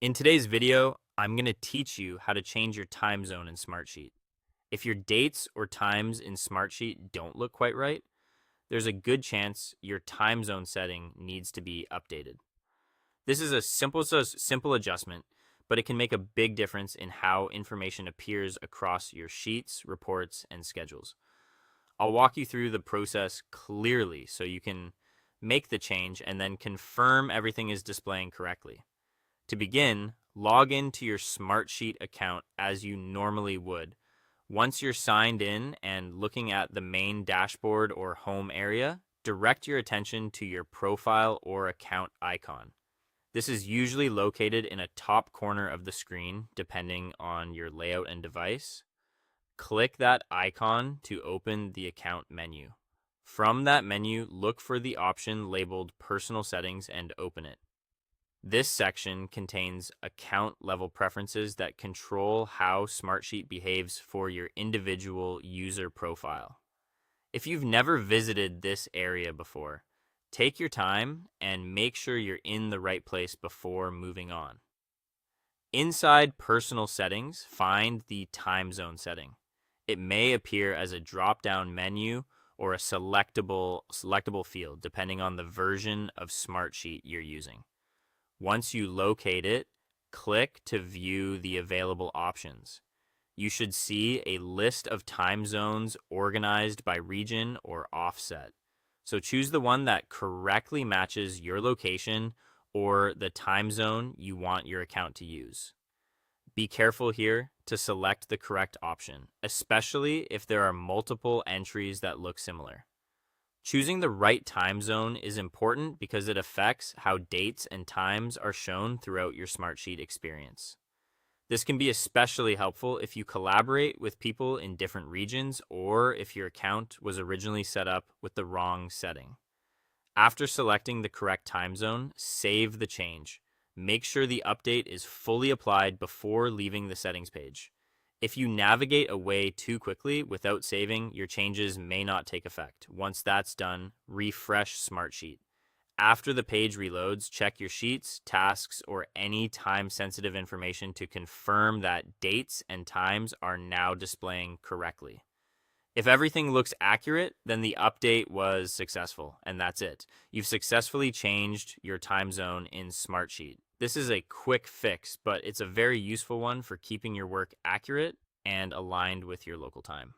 In today's video, I'm going to teach you how to change your time zone in Smartsheet. If your dates or times in Smartsheet don't look quite right, there's a good chance your time zone setting needs to be updated. This is a simple adjustment, but it can make a big difference in how information appears across your sheets, reports, and schedules. I'll walk you through the process clearly so you can make the change and then confirm everything is displaying correctly. To begin, log into your Smartsheet account as you normally would. Once you're signed in and looking at the main dashboard or home area, direct your attention to your profile or account icon. This is usually located in a top corner of the screen, depending on your layout and device. Click that icon to open the account menu. From that menu, look for the option labeled Personal Settings and open it. This section contains account level preferences that control how Smartsheet behaves for your individual user profile. If you've never visited this area before, take your time and make sure you're in the right place before moving on. Inside Personal Settings, find the time zone setting. It may appear as a drop-down menu or a selectable field, depending on the version of Smartsheet you're using. Once you locate it, click to view the available options. You should see a list of time zones organized by region or offset. So choose the one that correctly matches your location or the time zone you want your account to use. Be careful here to select the correct option, especially if there are multiple entries that look similar. Choosing the right time zone is important because it affects how dates and times are shown throughout your Smartsheet experience. This can be especially helpful if you collaborate with people in different regions or if your account was originally set up with the wrong setting. After selecting the correct time zone, save the change. Make sure the update is fully applied before leaving the settings page. If you navigate away too quickly without saving, your changes may not take effect. Once that's done, refresh Smartsheet. After the page reloads, check your sheets, tasks, or any time-sensitive information to confirm that dates and times are now displaying correctly. If everything looks accurate, then the update was successful, and that's it. You've successfully changed your time zone in Smartsheet. This is a quick fix, but it's a very useful one for keeping your work accurate and aligned with your local time.